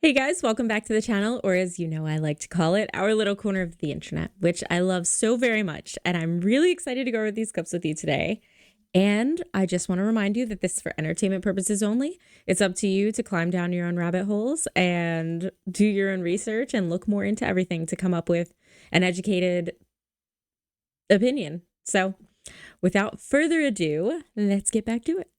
Hey guys, welcome back to the channel, or as you know, I like to call it, our little corner of the internet, which I love so very much. And I'm really excited to go over these clips with you today. And I just want to remind you that this is for entertainment purposes only. It's up to you to climb down your own rabbit holes and do your own research and look more into everything to come up with an educated opinion. So without further ado, let's get back to it.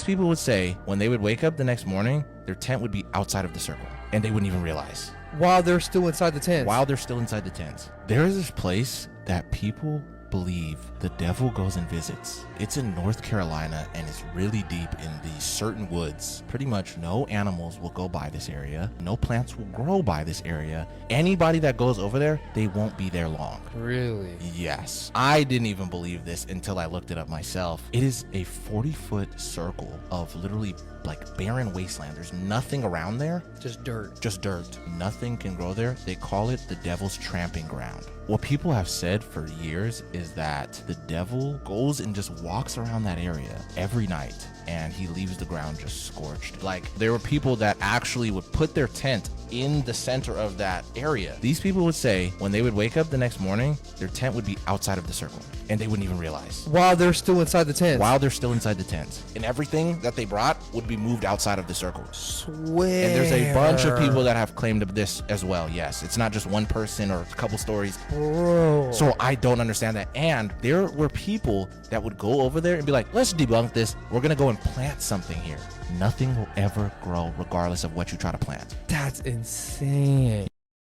People would say when they would wake up the next morning, their tent would be outside of the circle and they wouldn't even realize. While they're still inside the tent. While they're still inside the tent. There is this place that people believe the devil goes and visits. It's in North Carolina and it's really deep in these certain woods. Pretty much no animals will go by this area. No plants will grow by this area. Anybody that goes over there, they won't be there long. Really? Yes. I didn't even believe this until I looked it up myself. It is a 40-foot circle of literally like barren wasteland. There's nothing around there. Just dirt. Just dirt. Nothing can grow there. They call it the devil's tramping ground. What people have said for years is that the devil goes and just walks around that area every night and he leaves the ground just scorched. Like there were people that actually would put their tent in the center of that area. These people would say when they would wake up the next morning, their tent would be outside of the circle and they wouldn't even realize. While they're still inside the tent. While they're still inside the tent. And everything that they brought would be moved outside of the circle. Swear. And there's a bunch of people that have claimed this as well. Yes, it's not just one person or a couple stories. Bro. So I don't understand that. And there were people that would go over there and be like, let's debunk this. We're going to go and plant something here. Nothing will ever grow regardless of what you try to plant. That's insane.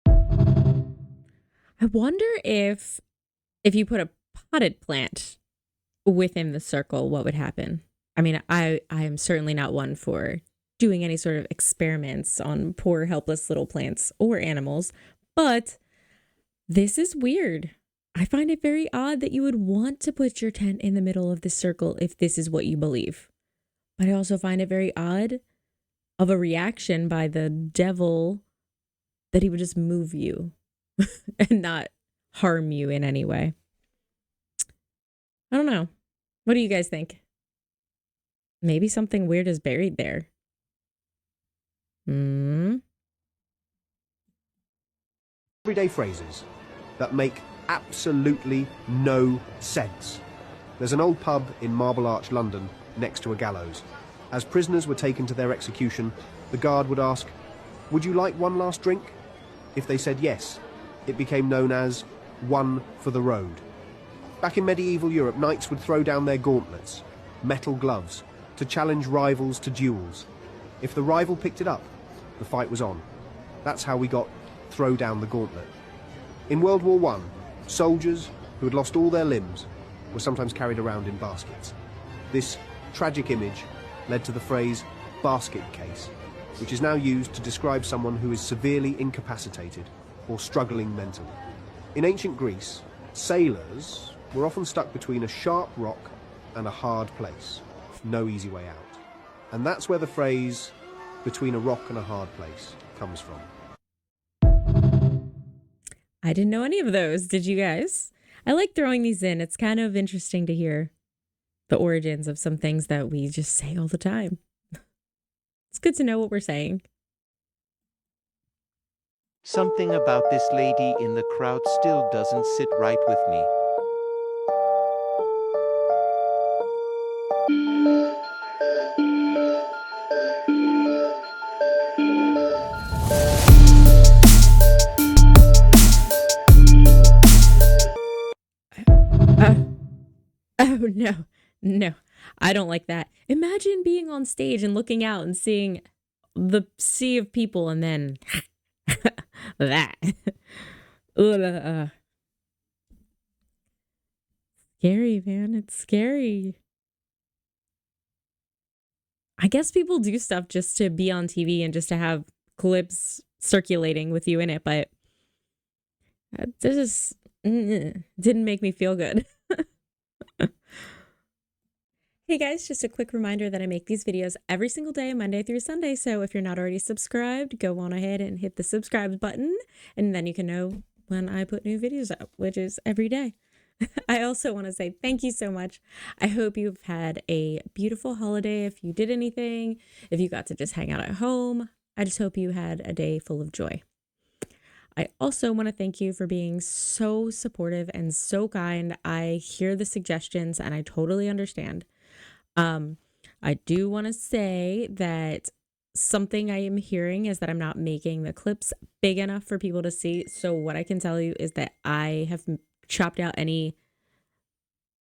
I wonder if you put a potted plant within the circle, what would happen? I mean, I am certainly not one for doing any sort of experiments on poor, helpless little plants or animals, but this is weird. I find it very odd that you would want to put your tent in the middle of the circle if this is what you believe. But I also find it very odd of a reaction by the devil that he would just move you and not harm you in any way. I don't know. What do you guys think? Maybe something weird is buried there. Everyday phrases that make absolutely no sense. There's an old pub in Marble Arch, London, next to a gallows. As prisoners were taken to their execution, the guard would ask, "Would you like one last drink?" If they said yes, it became known as one for the road. Back in medieval Europe, knights would throw down their gauntlets, metal gloves, to challenge rivals to duels. If the rival picked it up, the fight was on. That's how we got throw down the gauntlet. In World War I, soldiers who had lost all their limbs were sometimes carried around in baskets. This tragic image led to the phrase basket case, which is now used to describe someone who is severely incapacitated or struggling mentally. In ancient Greece, sailors were often stuck between a sharp rock and a hard place. No easy way out. And that's where the phrase between a rock and a hard place comes from. I didn't know any of those. Did you guys? I like throwing these in. It's kind of interesting to hear the origins of some things that we just say all the time. It's good to know what we're saying. Something about this lady in the crowd still doesn't sit right with me. Oh, no, I don't like that. Imagine being on stage and looking out and seeing the sea of people and then that. Scary, man. It's scary. I guess people do stuff just to be on TV and just to have clips circulating with you in it, but this just didn't make me feel good. Hey guys, just a quick reminder that I make these videos every single day, Monday through Sunday. So if you're not already subscribed, go on ahead and hit the subscribe button, and then you can know when I put new videos up, which is every day. I also want to say thank you so much. I hope you've had a beautiful holiday. If you did anything, if you got to just hang out at home, I just hope you had a day full of joy. I also want to thank you for being so supportive and so kind. I hear the suggestions and I totally understand. I do want to say that something I am hearing is that I'm not making the clips big enough for people to see. So what I can tell you is that I have chopped out any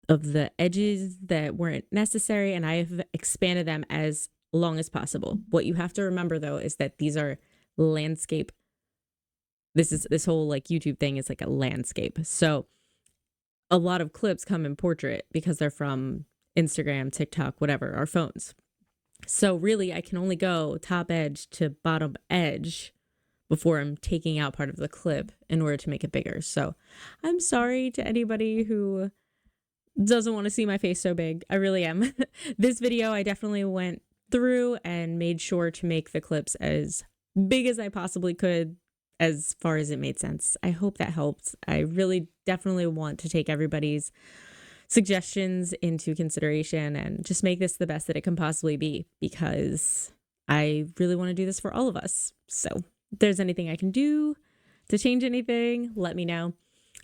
of the edges that weren't necessary and I have expanded them as long as possible. What you have to remember though is that these are landscape. This whole like YouTube thing is like a landscape. So a lot of clips come in portrait because they're from Instagram, TikTok, whatever, our phones. So really I can only go top edge to bottom edge before I'm taking out part of the clip in order to make it bigger. So I'm sorry to anybody who doesn't want to see my face so big. I really am. This video, I definitely went through and made sure to make the clips as big as I possibly could as far as it made sense. I hope that helped. I really definitely want to take everybody's suggestions into consideration and just make this the best that it can possibly be because I really want to do this for all of us. So if there's anything I can do to change anything, let me know.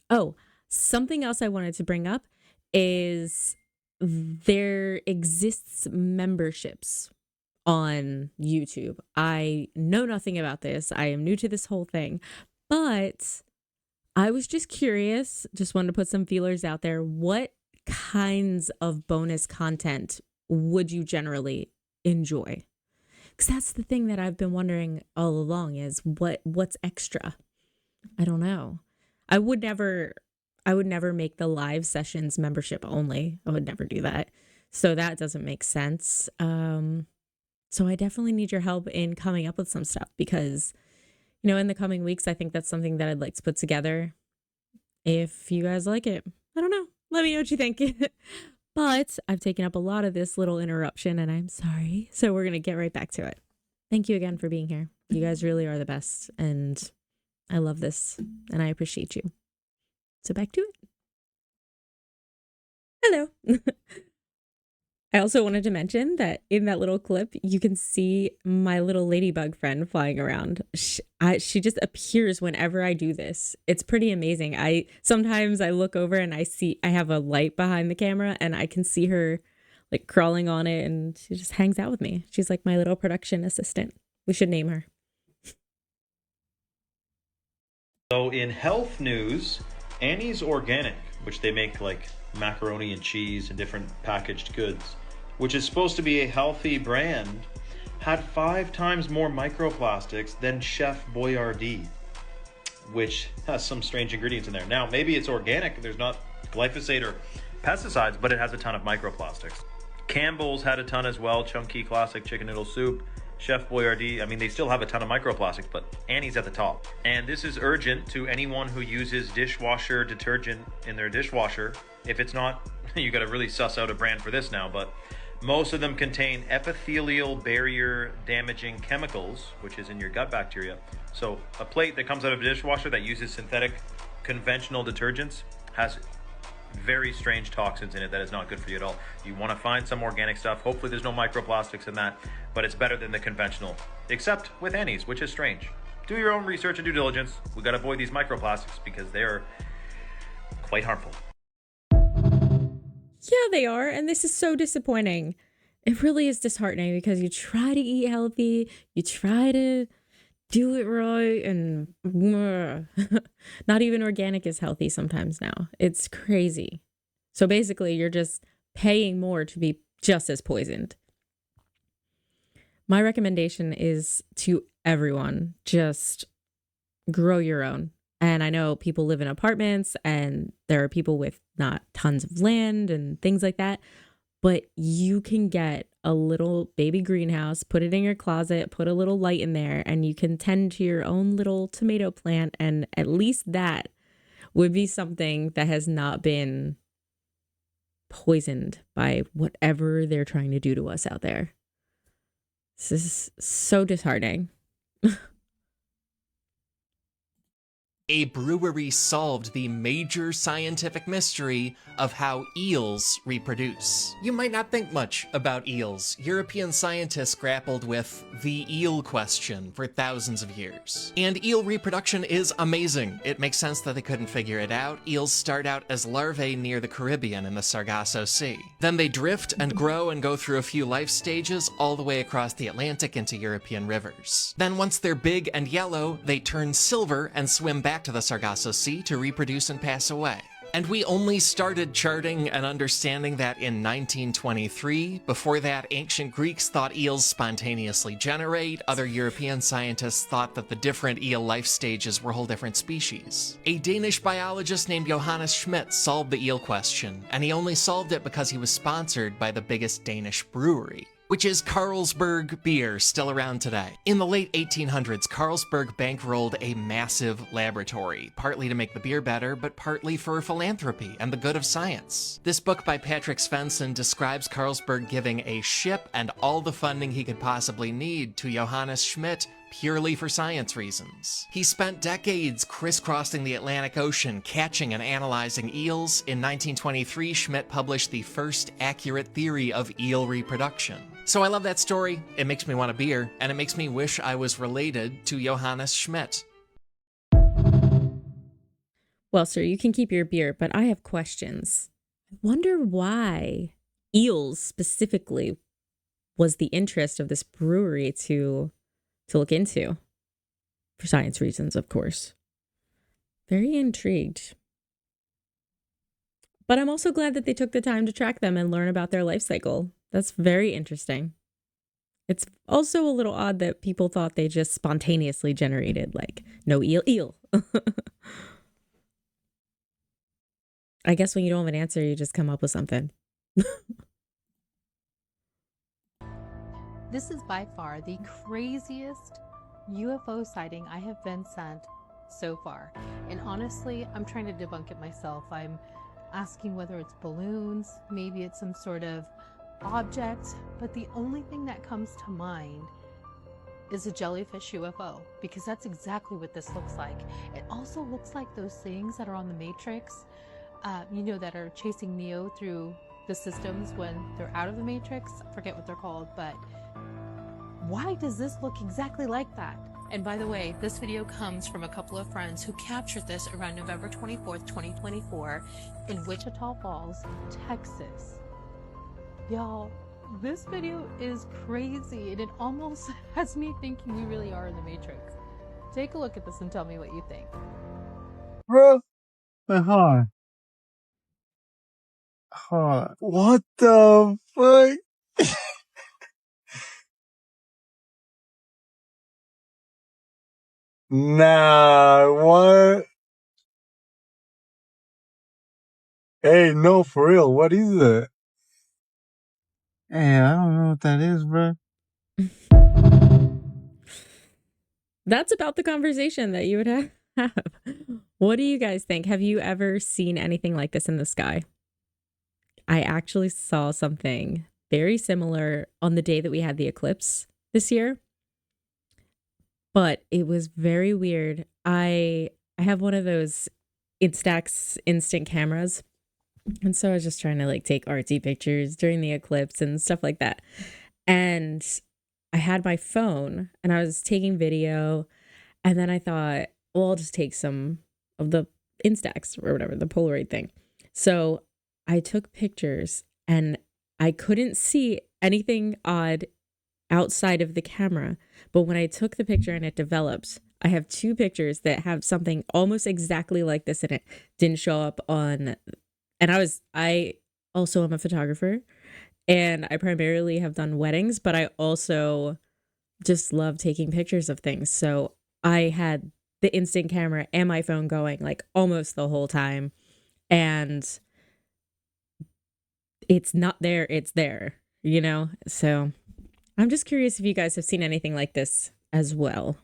Oh, something else I wanted to bring up is there exists memberships on YouTube. I know nothing about this. I am new to this whole thing, but I was just curious, just wanted to put some feelers out there. What kinds of bonus content would you generally enjoy? Because that's the thing that I've been wondering all along is what's extra? I don't know. I would never make the live sessions membership only. I would never do that. So that doesn't make sense. So I definitely need your help in coming up with some stuff because, in the coming weeks, I think that's something that I'd like to put together. If you guys like it, I don't know. Let me know what you think. But I've taken up a lot of this little interruption and I'm sorry. So we're going to get right back to it. Thank you again for being here. You guys really are the best. And I love this and I appreciate you. So back to it. Hello. I also wanted to mention that in that little clip, you can see my little ladybug friend flying around. She just appears whenever I do this. It's pretty amazing. Sometimes I look over and I have a light behind the camera and I can see her like crawling on it and she just hangs out with me. She's like my little production assistant. We should name her. So in health news, Annie's Organic, which they make like macaroni and cheese and different packaged goods, which is supposed to be a healthy brand, had 5 times more microplastics than Chef Boyardee, which has some strange ingredients in there. Now, maybe it's organic, there's not glyphosate or pesticides, but it has a ton of microplastics. Campbell's had a ton as well, chunky classic chicken noodle soup. Chef Boyardee, I mean, they still have a ton of microplastics, but Annie's at the top. And this is urgent to anyone who uses dishwasher detergent in their dishwasher. If it's not, you got to really suss out a brand for this now, but most of them contain epithelial barrier damaging chemicals, which is in your gut bacteria. So a plate that comes out of a dishwasher that uses synthetic conventional detergents has very strange toxins in it that is not good for you at all. You want to find some organic stuff. Hopefully there's no microplastics in that, but it's better than the conventional, except with Annie's, which is strange. Do your own research and due diligence. We got to avoid these microplastics because they're quite harmful. Yeah, they are. And this is so disappointing. It really is disheartening because you try to eat healthy, you try to do it right, and not even organic is healthy sometimes now. It's crazy. So basically, you're just paying more to be just as poisoned. My recommendation is to everyone, just grow your own. And I know people live in apartments and there are people with not tons of land and things like that. But you can get a little baby greenhouse, put it in your closet, put a little light in there, and you can tend to your own little tomato plant. And at least that would be something that has not been poisoned by whatever they're trying to do to us out there. This is so disheartening. a brewery solved the major scientific mystery of how eels reproduce. You might not think much about eels. European scientists grappled with the eel question for thousands of years. And eel reproduction is amazing. It makes sense that they couldn't figure it out. Eels start out as larvae near the Caribbean in the Sargasso Sea. Then they drift and grow and go through a few life stages all the way across the Atlantic into European rivers. Then once they're big and yellow, they turn silver and swim back to the Sargasso Sea to reproduce and pass away. And we only started charting and understanding that in 1923. Before that, ancient Greeks thought eels spontaneously generate. Other European scientists thought that the different eel life stages were whole different species. A Danish biologist named Johannes Schmidt solved the eel question, and he only solved it because he was sponsored by the biggest Danish brewery, which is Carlsberg beer, still around today. In the late 1800s, Carlsberg bankrolled a massive laboratory, partly to make the beer better, but partly for philanthropy and the good of science. This book by Patrick Svensson describes Carlsberg giving a ship and all the funding he could possibly need to Johannes Schmidt purely for science reasons. He spent decades crisscrossing the Atlantic Ocean, catching and analyzing eels. In 1923, Schmidt published the first accurate theory of eel reproduction. So I love that story. It makes me want a beer, and it makes me wish I was related to Johannes Schmidt. Well, sir, you can keep your beer, but I have questions. I wonder why eels specifically was the interest of this brewery to look into. For science reasons, of course. Very intrigued. But I'm also glad that they took the time to track them and learn about their life cycle. That's very interesting. It's also a little odd that people thought they just spontaneously generated, like, no eel. I guess when you don't have an answer, you just come up with something. This is by far the craziest UFO sighting I have been sent so far. And honestly, I'm trying to debunk it myself. I'm asking whether it's balloons, maybe it's some sort of object, but the only thing that comes to mind is a jellyfish UFO, because that's exactly what this looks like. It also looks like those things that are on the Matrix, that are chasing Neo through the systems when they're out of the Matrix. I forget what they're called, but why does this look exactly like that? And by the way, this video comes from a couple of friends who captured this around November 24th, 2024 in Wichita Falls, Texas. Y'all, this video is crazy, and it almost has me thinking we really are in the Matrix. Take a look at this and tell me what you think. Bro, hold on. What the fuck? Nah, what? Hey, no, for real, what is it? Hey, I don't know what that is, bro. That's about the conversation that you would have. What do you guys think? Have you ever seen anything like this in the sky? I actually saw something very similar on the day that we had the eclipse this year. But it was very weird. I have one of those Instax instant cameras. And so I was just trying to take artsy pictures during the eclipse and stuff like that. And I had my phone and I was taking video. And then I thought, well, I'll just take some of the Instax or whatever, the Polaroid thing. So I took pictures and I couldn't see anything odd outside of the camera. But when I took the picture and it developed, I have two pictures that have something almost exactly like this in it. Didn't show up on, and I also am a photographer and I primarily have done weddings, but I also just love taking pictures of things. So I had the instant camera and my phone going almost the whole time. And it's not there, it's there, So I'm just curious if you guys have seen anything like this as well.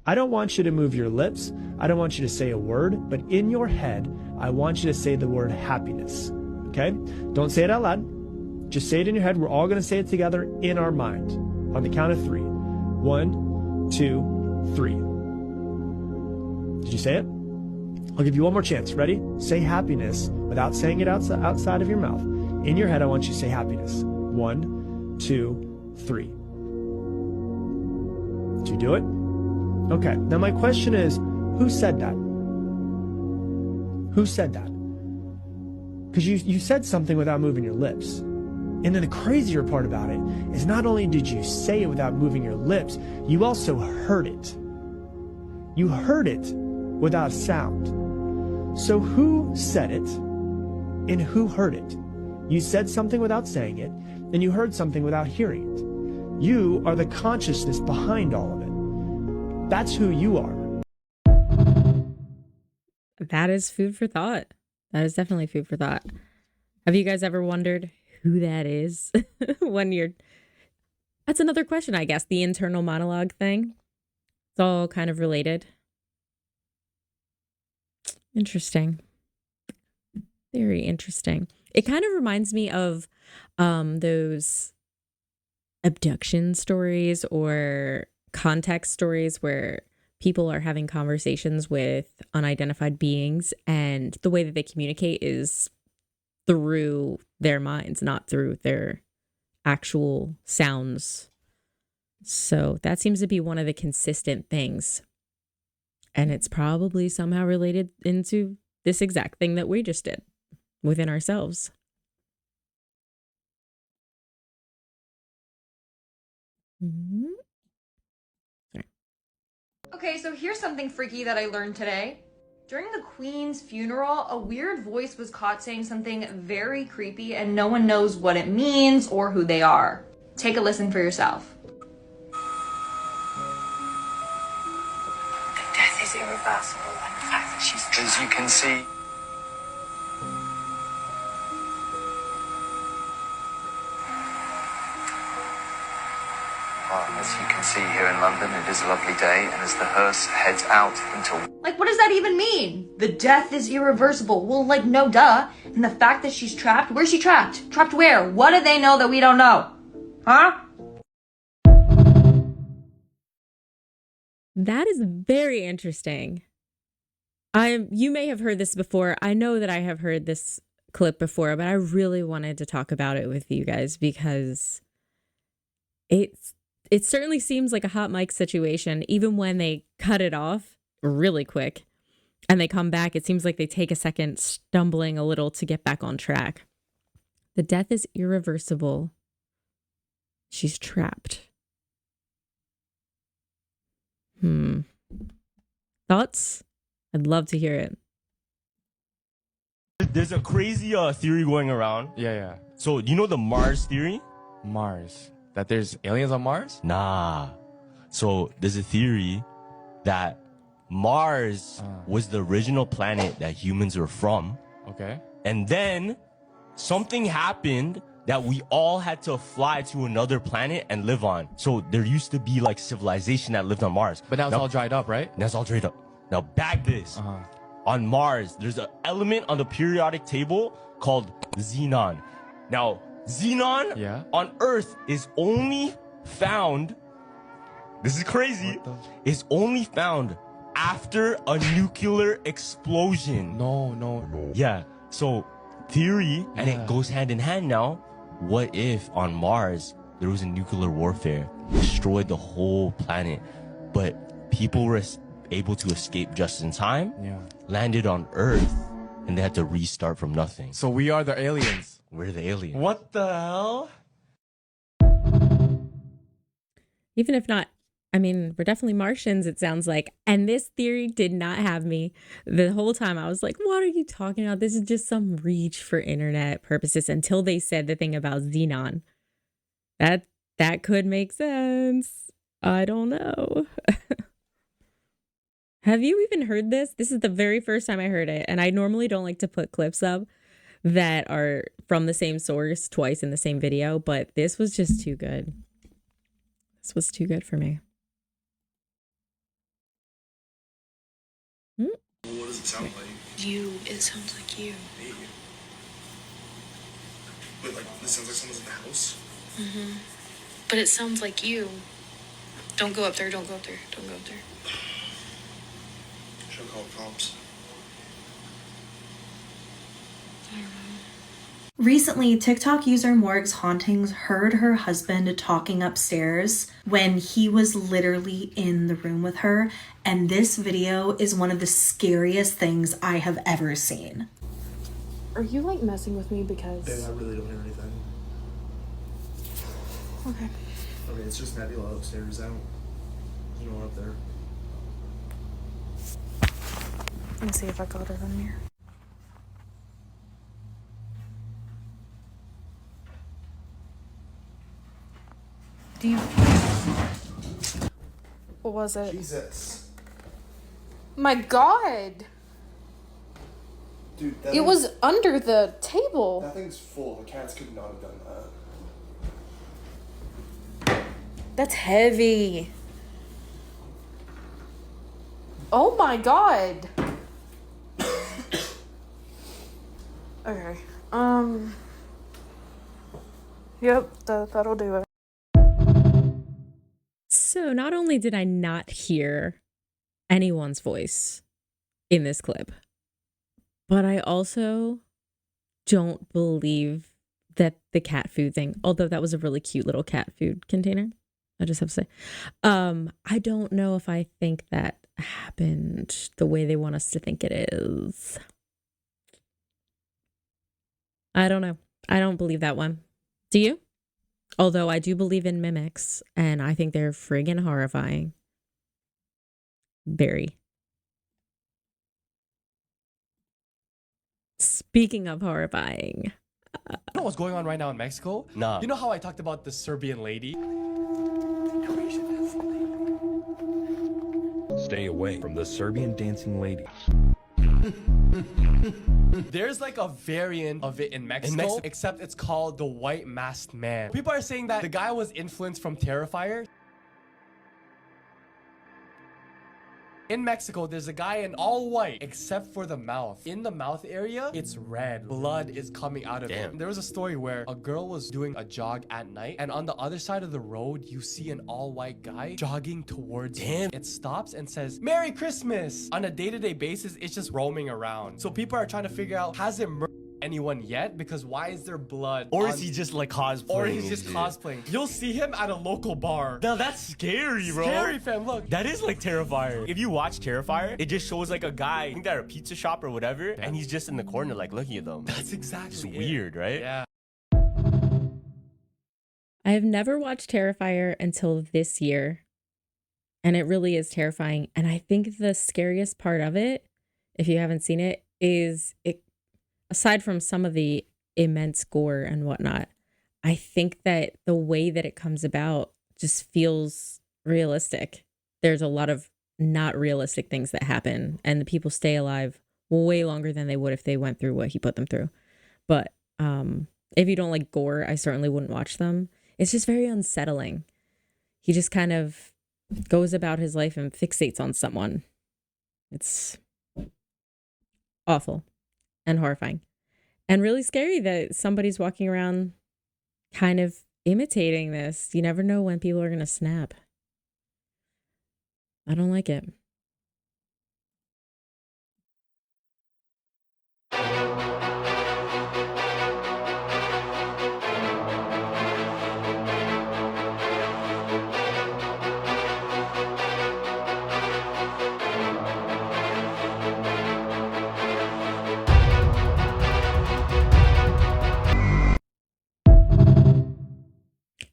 I don't want you to move your lips. I don't want you to say a word, but in your head, I want you to say the word happiness. Okay? Don't say it out loud. Just say it in your head. We're all going to say it together in our mind on the count of 3. 1, 2, 3. Did you say it? I'll give you one more chance. Ready? Say happiness without saying it outside of your mouth. In your head, I want you to say happiness. 1, 2, 3. Did you do it? Okay. Now my question is, who said that? Who said that? Because you said something without moving your lips. And then the crazier part about it is not only did you say it without moving your lips, you also heard it. You heard it without sound. So who said it and who heard it? You said something without saying it, and you heard something without hearing it. You are the consciousness behind all of it. That's who you are. That is food for thought. That is definitely food for thought. Have you guys ever wondered who that is when you're... That's another question, I guess. The internal monologue thing. It's all kind of related. Interesting. Very interesting. It kind of reminds me of those abduction stories or context stories where people are having conversations with unidentified beings, and the way that they communicate is through their minds, not through their actual sounds. So that seems to be one of the consistent things. And it's probably somehow related into this exact thing that we just did within ourselves. Mm-hmm. Sorry. Okay, so here's something freaky that I learned today. During the Queen's funeral, a weird voice was caught saying something very creepy, and no one knows what it means or who they are. Take a listen for yourself. Death is irreversible, and the fact that she's... As you can see... As you can see here in London, it is a lovely day, and as the hearse heads out until... Like, what does that even mean? The death is irreversible. Well, like, no duh. And the fact that she's trapped, where's she trapped? Trapped where? What do they know that we don't know? Huh? That is very interesting. You may have heard this before. I know that I have heard this clip before, but I really wanted to talk about it with you guys because it certainly seems like a hot mic situation. Even when they cut it off really quick and they come back, it seems like they take a second, stumbling a little to get back on track. The death is irreversible. She's trapped. Thoughts? I'd love to hear it. There's a crazy theory going around. Yeah. So, you know the Mars theory? Mars. That there's aliens on Mars? Nah. So, there's a theory that Mars was the original planet that humans were from. Okay. And then something happened that we all had to fly to another planet and live on. So there used to be like civilization that lived on Mars. But now it's all dried up, right? Now it's all dried up. Now bag this. On Mars, there's an element on the periodic table called xenon. Now, xenon on Earth is only found, this is crazy, is only found after a nuclear explosion. No. Yeah, so theory, and it goes hand in hand now. What if on Mars there was a nuclear warfare, destroyed the whole planet, but people were able to escape just in time, landed on Earth, and they had to restart from nothing. So we are the aliens. We're the aliens. What the hell? Even if not, I mean, we're definitely Martians, it sounds like. And this theory did not have me the whole time. I was like, what are you talking about? This is just some reach for internet purposes, until they said the thing about xenon. That could make sense. I don't know. Have you even heard this? This is the very first time I heard it. And I normally don't like to put clips up that are from the same source twice in the same video, but this was just too good. This was too good for me. What does it sound like? You. It sounds like you. Me? Wait, like, it sounds like someone's in the house? But it sounds like you. Don't go up there, don't go up there, don't go up there. Should call cops. Recently, TikTok user Morg's Hauntings heard her husband talking upstairs when he was literally in the room with her, and this video is one of the scariest things I have ever seen. Are you like messing with me because... Babe, I really don't hear anything. Okay. Okay, it's just Nebula upstairs. There's no one up there. Let me see if I got it on here. Do you... What was it? Jesus. My God! Dude, It was under the table. That thing's full. The cats could not have done that. That's heavy. Oh my God. Okay. Yep, that'll do it. So not only did I not hear anyone's voice in this clip, but I also don't believe that the cat food thing, although that was a really cute little cat food container, I just have to say, I don't know if I think that happened the way they want us to think it is. I don't know. I don't believe that one. Do you? Although I do believe in mimics, and I think they're friggin' horrifying. Very. Speaking of horrifying. You know what's going on right now in Mexico? Nah. You know how I talked about the Serbian lady? Stay away from the Serbian dancing lady. There's like a variant of it in Mexico, except it's called the White Masked Man. People are saying that the guy was influenced from Terrifier. In Mexico, there's a guy in all white, except for the mouth. In the mouth area, it's red. Blood is coming out of it. There was a story where a girl was doing a jog at night, and on the other side of the road, you see an all-white guy jogging towards you. It stops and says, "Merry Christmas!" On a day-to-day basis, it's just roaming around. So people are trying to figure out, has it murdered anyone yet? Because why is there blood? Or is he just like cosplaying? Or he's just cosplaying. You'll see him at a local bar. Now that's scary, bro. Scary, fam. Look. That is like Terrifier. If you watch Terrifier, it just shows like a guy, I think they're at a pizza shop or whatever, and he's just in the corner like looking at them. That's exactly It's it. weird, right? Yeah. I have never watched Terrifier until this year, and it really is terrifying. And I think the scariest part of it, if you haven't seen it, is it, aside from some of the immense gore and whatnot, I think that the way that it comes about just feels realistic. There's a lot of not realistic things that happen, and the people stay alive way longer than they would if they went through what he put them through. But if you don't like gore, I certainly wouldn't watch them. It's just very unsettling. He just kind of goes about his life and fixates on someone. It's awful and horrifying and really scary that somebody's walking around kind of imitating this. You never know when people are going to snap. I don't like it.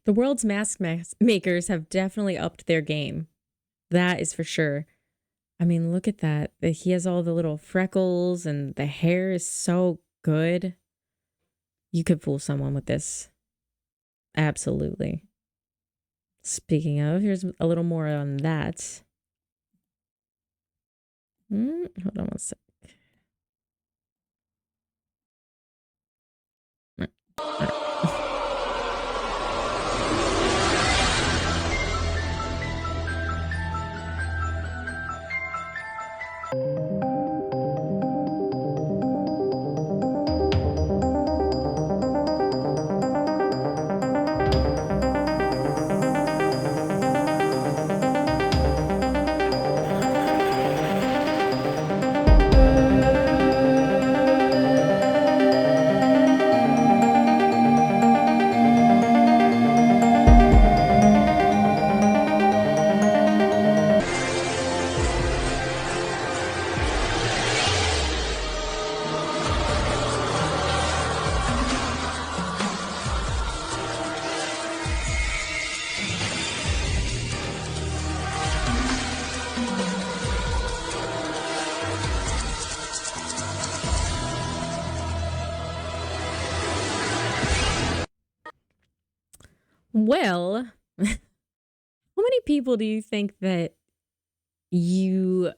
The world's mask makers have definitely upped their game. That is for sure. I mean, look at that. He has all the little freckles and the hair is so good. You could fool someone with this. Absolutely. Speaking of, here's a little more on that. Hold on one sec. Well, how many people do you think that you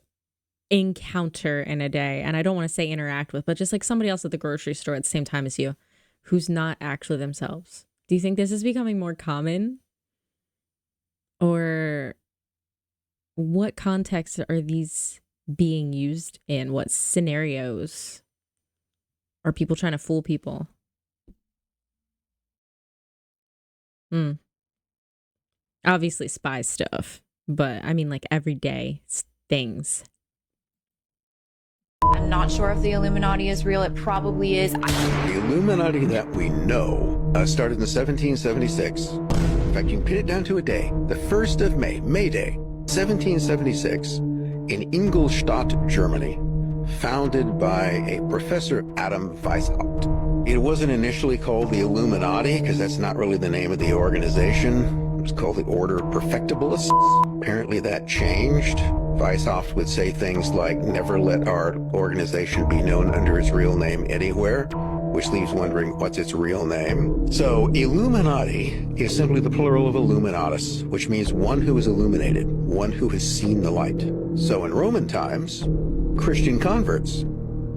encounter in a day? And I don't want to say interact with, but just like somebody else at the grocery store at the same time as you who's not actually themselves. Do you think this is becoming more common? Or what context are these being used in? What scenarios are people trying to fool people? Obviously spy stuff, but I mean like everyday things. I'm not sure if the Illuminati is real. It probably is. The Illuminati that we know started in 1776. In fact, you can pin it down to a day. The 1st of May, May Day, 1776, in Ingolstadt, Germany, founded by a Professor Adam Weishaupt. It wasn't initially called the Illuminati, because that's not really the name of the organization. It was called the Order of Perfectibilists. Apparently that changed. Weishaupt would say things like, never let our organization be known under its real name anywhere, which leaves wondering what's its real name. So Illuminati is simply the plural of illuminatus, which means one who is illuminated, one who has seen the light. So in Roman times, Christian converts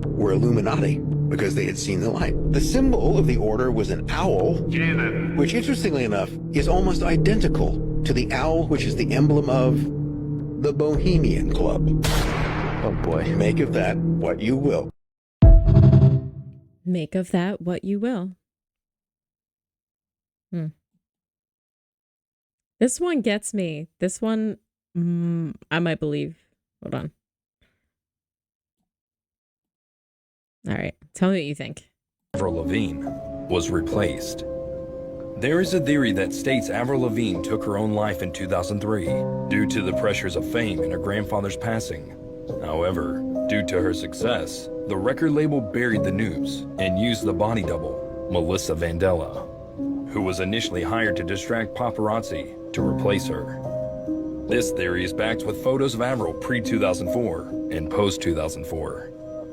were Illuminati because they had seen the light. The symbol of the order was an owl, which interestingly enough is almost identical to the owl which is the emblem of the Bohemian Club. Oh boy. Make of that what you will. Make of that what you will. This one gets me. This one, I might believe. Hold on. All right. Tell me what you think. Avril Lavigne was replaced. There is a theory that states Avril Lavigne took her own life in 2003 due to the pressures of fame and her grandfather's passing. However, due to her success, the record label buried the news and used the body double, Melissa Vandella, who was initially hired to distract paparazzi to replace her. This theory is backed with photos of Avril pre-2004 and post-2004.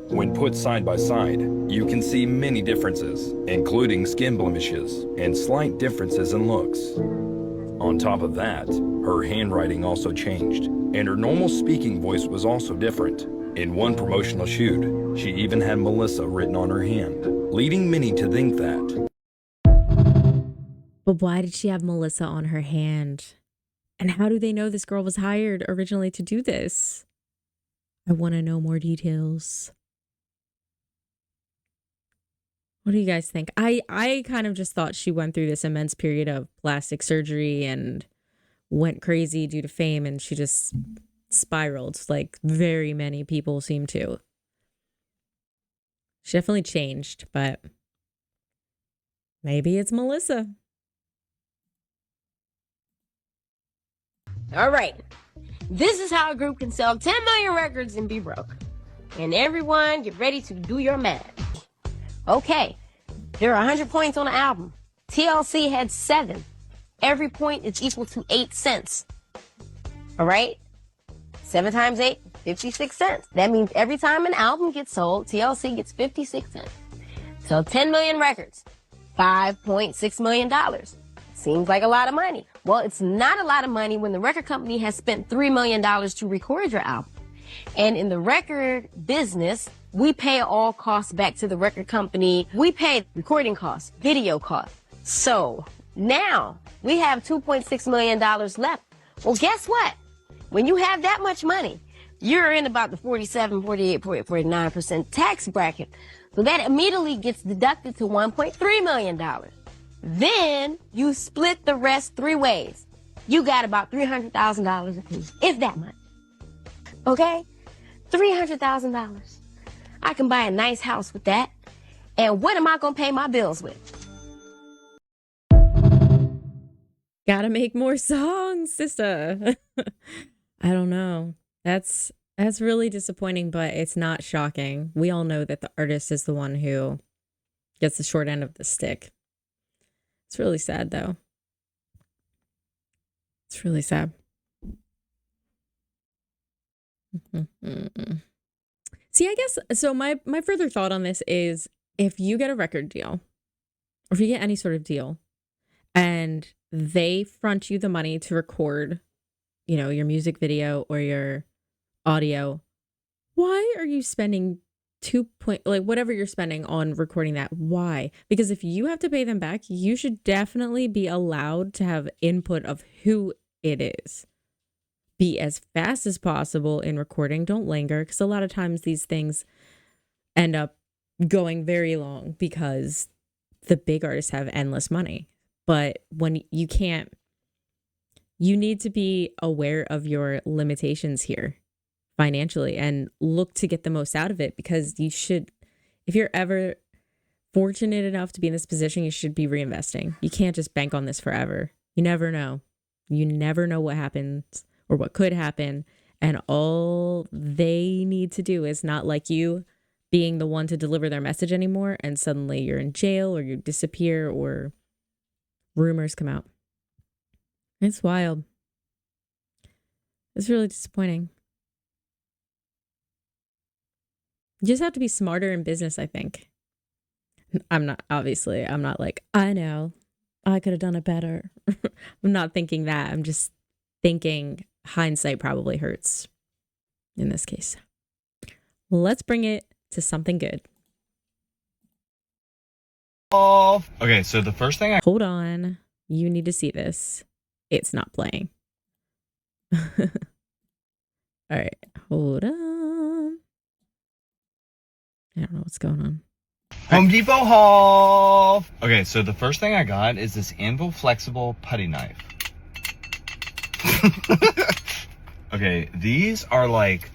When put side by side, you can see many differences, including skin blemishes and slight differences in looks. On top of that, her handwriting also changed, and her normal speaking voice was also different. In one promotional shoot, she even had Melissa written on her hand, leading many to think that. But why did she have Melissa on her hand? And how do they know this girl was hired originally to do this? I want to know more details. What do you guys think? I kind of just thought she went through this immense period of plastic surgery and went crazy due to fame, and she just spiraled like very many people seem to. She definitely changed, but maybe it's Melissa. All right. This is how a group can sell 10 million records and be broke. And everyone, get ready to do your math. Okay, there are 100 points on the album. TLC had 7. Every point is equal to 8 cents. All right? 7 times 8, 56 cents. That means every time an album gets sold, TLC gets 56 cents. So 10 million records, $5.6 million. Seems like a lot of money. Well, it's not a lot of money when the record company has spent $3 million to record your album. And in the record business, we pay all costs back to the record company. We pay recording costs, video costs. So now we have $2.6 million left. Well, guess what? When you have that much money, you're in about the 47, 48, 49% tax bracket. So that immediately gets deducted to $1.3 million. Then you split the rest 3 ways. You got about $300,000 apiece, if that much. Okay? $300,000. I can buy a nice house with that. And what am I going to pay my bills with? Gotta make more songs, sister. I don't know. That's really disappointing, but it's not shocking. We all know that the artist is the one who gets the short end of the stick. It's really sad, though. It's really sad. See, I guess, so my further thought on this is if you get a record deal, or if you get any sort of deal, and they front you the money to record, you know, your music video or your audio, why are you spending whatever you're spending on recording that? Why? Because if you have to pay them back, you should definitely be allowed to have input of who it is. Be as fast as possible in recording. Don't linger, because a lot of times these things end up going very long because the big artists have endless money. But when you can't, you need to be aware of your limitations here financially and look to get the most out of it, because you should, if you're ever fortunate enough to be in this position, you should be reinvesting. You can't just bank on this forever. You never know. You never know what happens or what could happen. And all they need to do is not like you being the one to deliver their message anymore, and suddenly you're in jail or you disappear or rumors come out. It's wild. It's really disappointing. You just have to be smarter in business, I think. I'm not like, I know, I could have done it better. I'm not thinking that. I'm just thinking hindsight probably hurts in this case. Let's bring it to something good. Okay, so the first thing Hold on. You need to see this. It's not playing. All right, hold on. I don't know what's going on. Home Depot haul. Okay, so the first thing I got is this Anvil flexible putty knife. Okay, these are like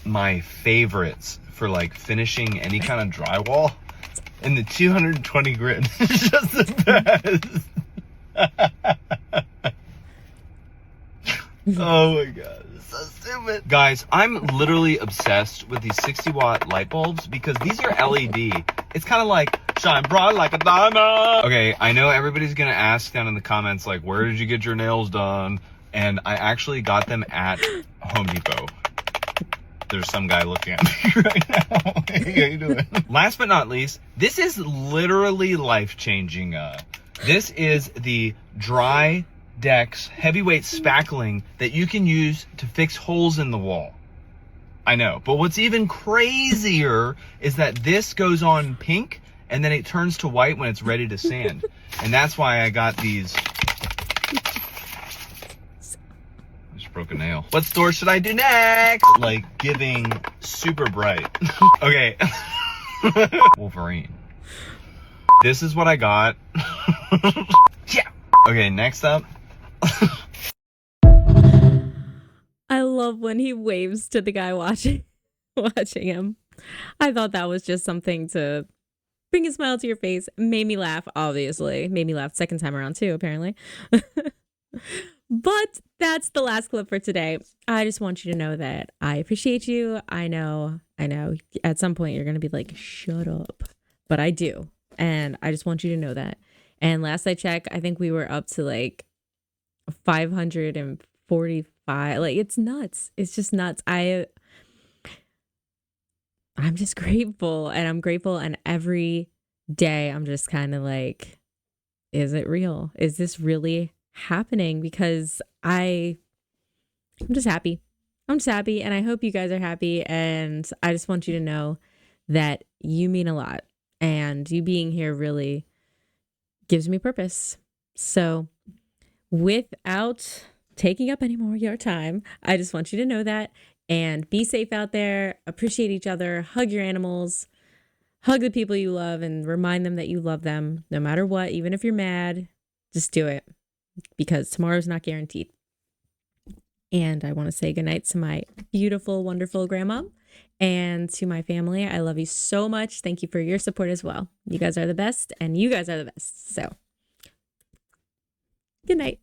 my favorites for like finishing any kind of drywall. And the 220 grit is just the best. Oh my god, it's so stupid. Guys, I'm literally obsessed with these 60-watt light bulbs because these are LED. It's kind of like shine bright like a diamond. Okay, I know everybody's gonna ask down in the comments like, where did you get your nails done? And I actually got them at Home Depot. There's some guy looking at me right now. Hey, how you doing? Last but not least, this is literally life-changing. This is the Dry Dex heavyweight spackling that you can use to fix holes in the wall. I know, but what's even crazier is that this goes on pink and then it turns to white when it's ready to sand. And that's why I got these. I just broke a nail. What store should I do next? Like giving super bright. Okay. Wolverine. This is what I got. Yeah. Okay, next up. I love when he waves to the guy watching him. I thought that was just something to bring a smile to your face. Made me laugh, obviously. Made me laugh second time around too, apparently. But that's the last clip for today. I just want you to know that I appreciate you. I know. At some point you're going to be like, shut up. But I do. And I just want you to know that. And last I checked, I think we were up to like 545. Like, it's nuts. It's just nuts. I'm just grateful, and I'm grateful, and every day I'm just kind of like, is it real? Is this really happening? Because I'm just happy. I'm just happy, and I hope you guys are happy, and I just want you to know that you mean a lot, and you being here really gives me purpose. So without taking up any more of your time, I just want you to know that, and be safe out there. Appreciate each other. Hug your animals. Hug the people you love and remind them that you love them no matter what. Even if you're mad, just do it, because tomorrow's not guaranteed. And I want to say goodnight to my beautiful, wonderful grandma and to my family. I love you so much. Thank you for your support as well. You guys are the best, and you guys are the best. So good night.